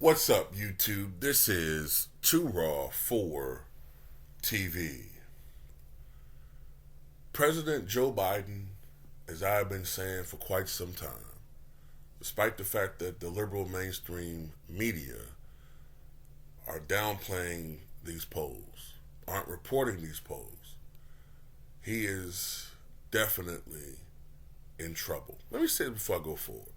What's up, YouTube? This is Too Raw for TV. President Joe Biden, as I've been saying for quite some time, despite the fact that the liberal mainstream media are downplaying these polls, aren't reporting these polls, he is definitely in trouble. Let me say it before I go forward.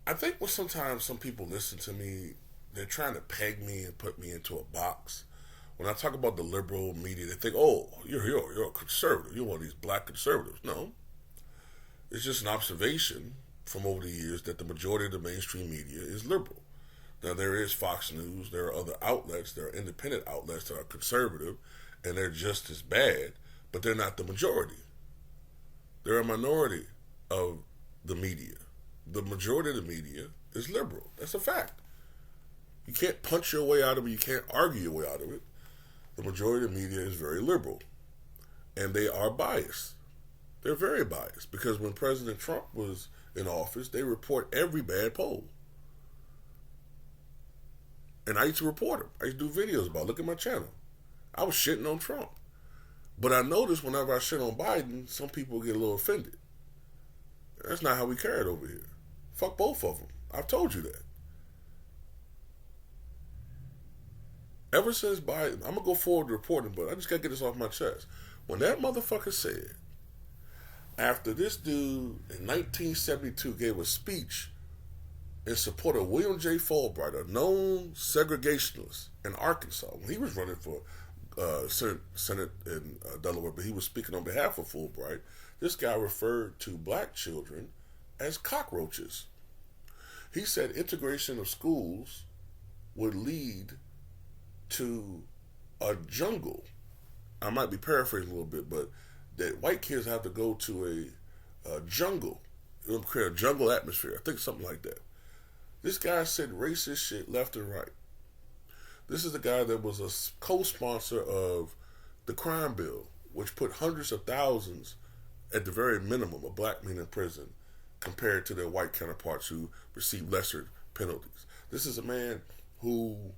I think when sometimes some people listen to me, they're trying to peg me and put me into a box. When I talk about the liberal media, they think, "Oh, you're a conservative. You're one of these black conservatives." No, it's just an observation from over the years that the majority of the mainstream media is liberal. Now there is Fox News. There are other outlets. There are independent outlets that are conservative, and they're just as bad, but they're not the majority. They're a minority of the media. The majority of the media is liberal. That's a fact. You can't punch your way out of it. You can't argue your way out of it. The majority of the media is very liberal. And they are biased. They're very biased. Because when President Trump was in office, they report every bad poll. And I used to report them. I used to do videos about it. Look at my channel. I was shitting on Trump. But I noticed whenever I shit on Biden, some people get a little offended. That's not how we carry it over here. Fuck both of them. I've told you that. Ever since Biden, I'm going to go forward reporting, but I just got to get this off my chest. When that motherfucker said, after this dude in 1972 gave a speech in support of William J. Fulbright, a known segregationist in Arkansas, when he was running for Senate in Delaware, but he was speaking on behalf of Fulbright, this guy referred to black children as cockroaches. He said integration of schools would lead to a jungle. I might be paraphrasing a little bit, but that white kids have to go to a jungle. It'll create a jungle atmosphere. I think something like that. This guy said racist shit left and right. This is the guy that was a co-sponsor of the crime bill, which put hundreds of thousands, at the very minimum, of black men in prison compared to their white counterparts who receive lesser penalties. This is a man who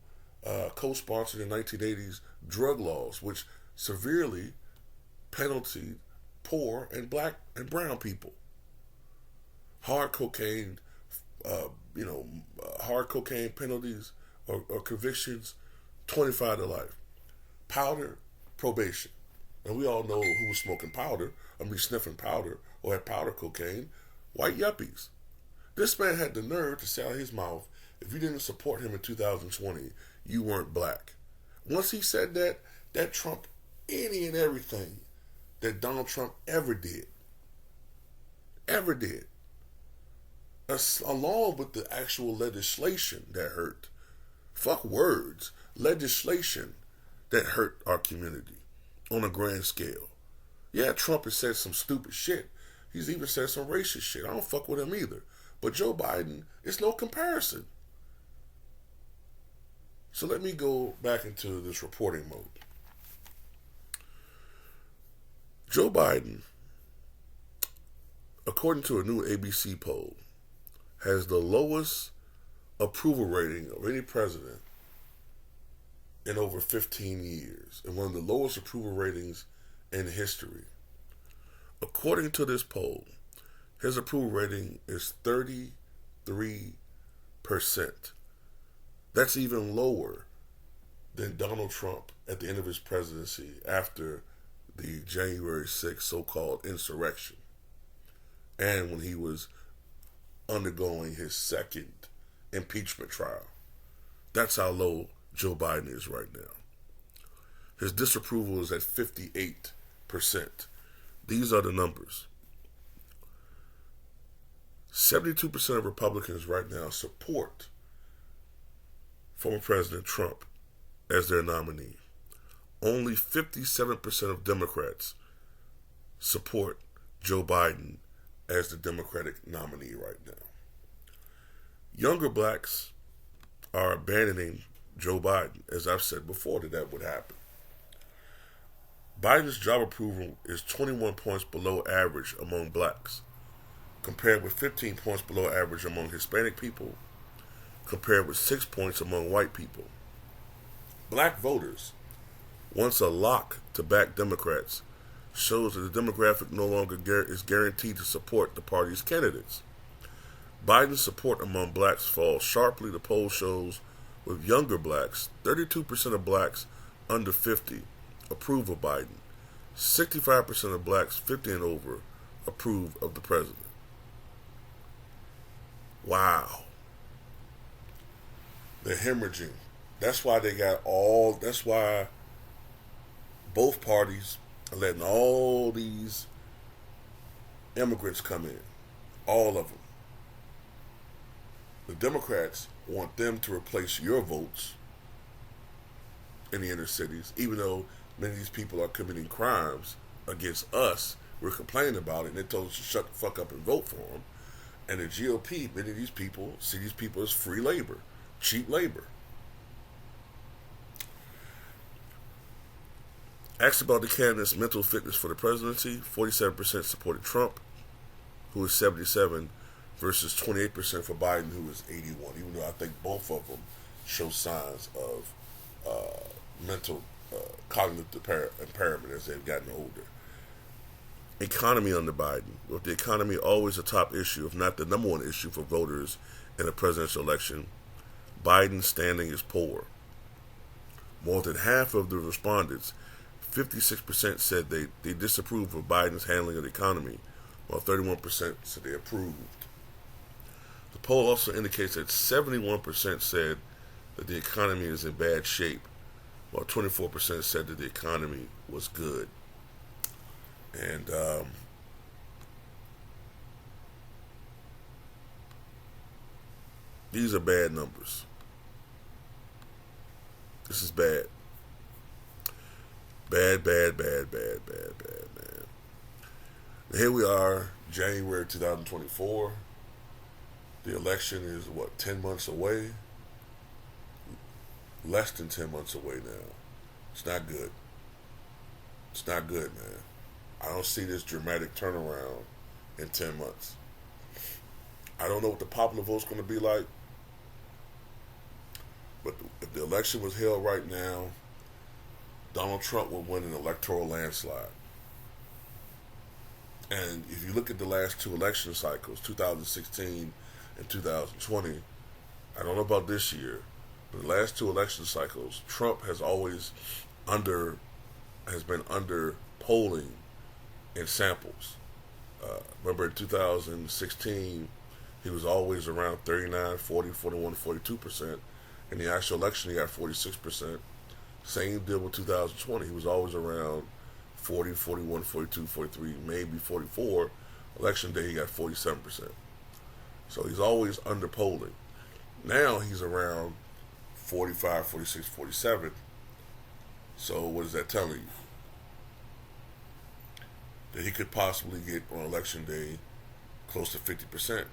co-sponsored in the 1980s drug laws, which severely penalized poor and black and brown people. Hard cocaine, hard cocaine penalties or convictions, 25 to life. Powder, probation. And we all know who was smoking powder, sniffing powder or had powder cocaine, white yuppies. This man had the nerve to say out of his mouth, if you didn't support him in 2020, you weren't black. Once he said that, that trumped any and everything that Donald Trump ever did. Ever did. Along with the actual legislation that hurt. Fuck words. Legislation that hurt our community on a grand scale. Yeah, Trump has said some stupid shit. He's even said some racist shit. I don't fuck with him either. But Joe Biden, it's no comparison. So let me go back into this reporting mode. Joe Biden, according to a new ABC poll, has the lowest approval rating of any president in over 15 years, and one of the lowest approval ratings in history. According to this poll, his approval rating is 33%. That's even lower than Donald Trump at the end of his presidency after the January 6th so-called insurrection, and when he was undergoing his second impeachment trial. That's how low Joe Biden is right now. His disapproval is at 58%. These are the numbers. 72% of Republicans right now support former President Trump as their nominee. Only 57% of Democrats support Joe Biden as the Democratic nominee right now. Younger blacks are abandoning Joe Biden, as I've said before that would happen. Biden's job approval is 21 points below average among blacks, compared with 15 points below average among Hispanic people, compared with 6 points among white people. Black voters, once a lock to back Democrats, shows that the demographic no longer is guaranteed to support the party's candidates. Biden's support among blacks falls sharply, the poll shows, with younger blacks. 32% of blacks under 50 approve of Biden. 65% of blacks 50 and over approve of the president. Wow. They're hemorrhaging. That's why that's why both parties are letting all these immigrants come in. All of them. The Democrats want them to replace your votes in the inner cities, even though many of these people are committing crimes against us. We're complaining about it, and they told us to shut the fuck up and vote for them. And the GOP, many of these people see these people as free labor, cheap labor. Asked about the candidates' mental fitness for the presidency, 47% supported Trump, who is 77%, versus 28% for Biden, who is 81%, even though I think both of them show signs of mental cognitive impairment as they've gotten older. Economy under Biden. With the economy always a top issue, if not the number one issue for voters in a presidential election, Biden's standing is poor. More than half of the respondents, 56%, said they disapprove of Biden's handling of the economy, while 31% said they approved. The poll also indicates that 71% said that the economy is in bad shape, while 24% said that the economy was good. And these are bad numbers. This is bad. Bad, man. Here we are, January 2024. The election is, 10 months away? Less than 10 months away now. It's not good. It's not good, man. I don't see this dramatic turnaround in 10 months. I don't know what the popular vote's going to be like, but if the election was held right now, Donald Trump would win an electoral landslide. And if you look at the last two election cycles, 2016 and 2020, I don't know about this year, but the last two election cycles, Trump has been under polling in samples. Remember in 2016, he was always around 39, 40, 41, 42%. In the actual election, he got 46%. Same deal with 2020. He was always around 40, 41, 42, 43, maybe 44. Election day, he got 47%. So he's always under polling. Now he's around 45, 46, 47. So what is that telling you? That he could possibly get on election day close to 50%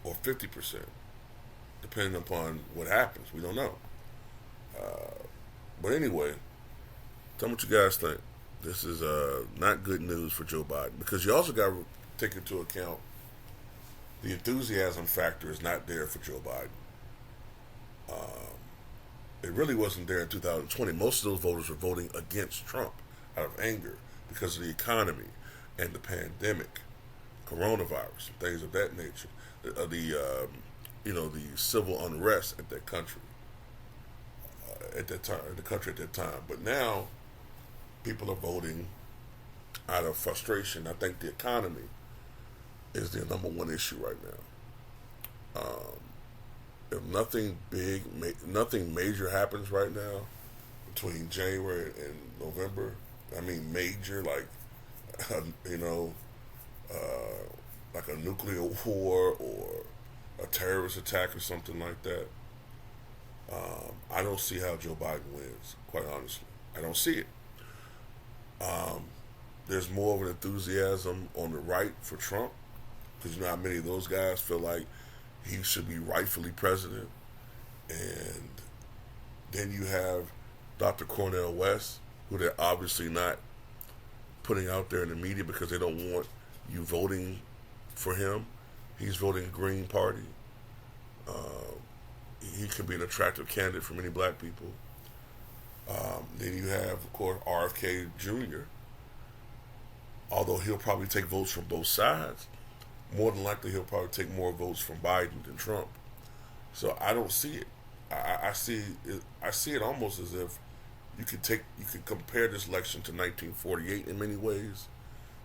or 50%, depending upon what happens. We don't know. But anyway, tell me what you guys think. This is not good news for Joe Biden, because you also got to take into account the enthusiasm factor is not there for Joe Biden. It really wasn't there in 2020. Most of those voters were voting against Trump out of anger because of the economy and the pandemic, coronavirus, and things of that nature. The civil unrest at that country at that time, in the country at that time. But now, people are voting out of frustration. I think the economy is the number one issue right now. If nothing major happens right now between January and November, I mean major, like like a nuclear war or a terrorist attack or something like that, I don't see how Joe Biden wins, quite honestly. I don't see it. There's more of an enthusiasm on the right for Trump, because you know how many of those guys feel like he should be rightfully president. And then you have Dr. Cornel West, who they're obviously not putting out there in the media because they don't want you voting for him. He's voting Green Party. he can be an attractive candidate for many black people. Then you have, of course, RFK Jr. Although he'll probably take votes from both sides, more than likely he'll probably take more votes from Biden than Trump. So I don't see it. I see it almost as if you could compare this election to 1948 in many ways,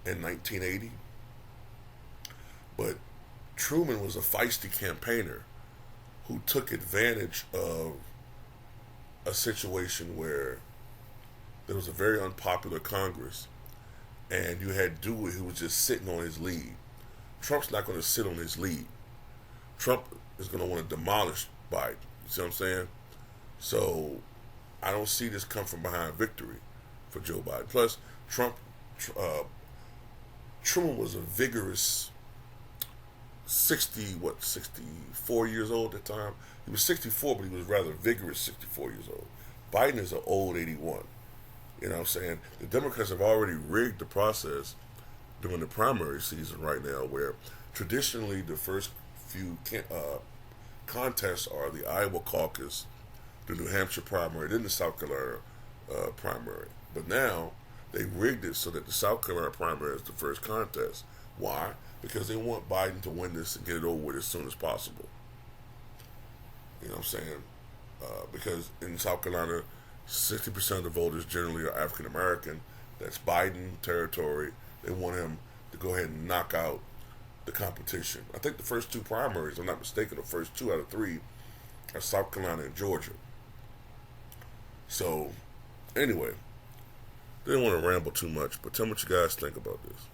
and 1980. But Truman was a feisty campaigner who took advantage of a situation where there was a very unpopular Congress, and you had Dewey who was just sitting on his lead. Trump's not going to sit on his lead. Trump is going to want to demolish Biden. You see what I'm saying? So I don't see this come from behind victory for Joe Biden. Plus, Truman was a vigorous 64 years old at the time. He was 64, but he was rather vigorous 64 years old. Biden is an old 81. You know what I'm saying? The Democrats have already rigged the process during the primary season right now, where traditionally the first few contests are the Iowa caucus, the New Hampshire primary, then the South Carolina primary. But now they rigged it so that the South Carolina primary is the first contest. Why? Because they want Biden to win this and get it over with as soon as possible. You know what I'm saying? Because in South Carolina, 60% of the voters generally are African American. That's Biden territory. They want him to go ahead and knock out the competition. I think the first two primaries, if I'm not mistaken, the first 2 out of 3 are South Carolina and Georgia. So, anyway, didn't want to ramble too much, but tell me what you guys think about this.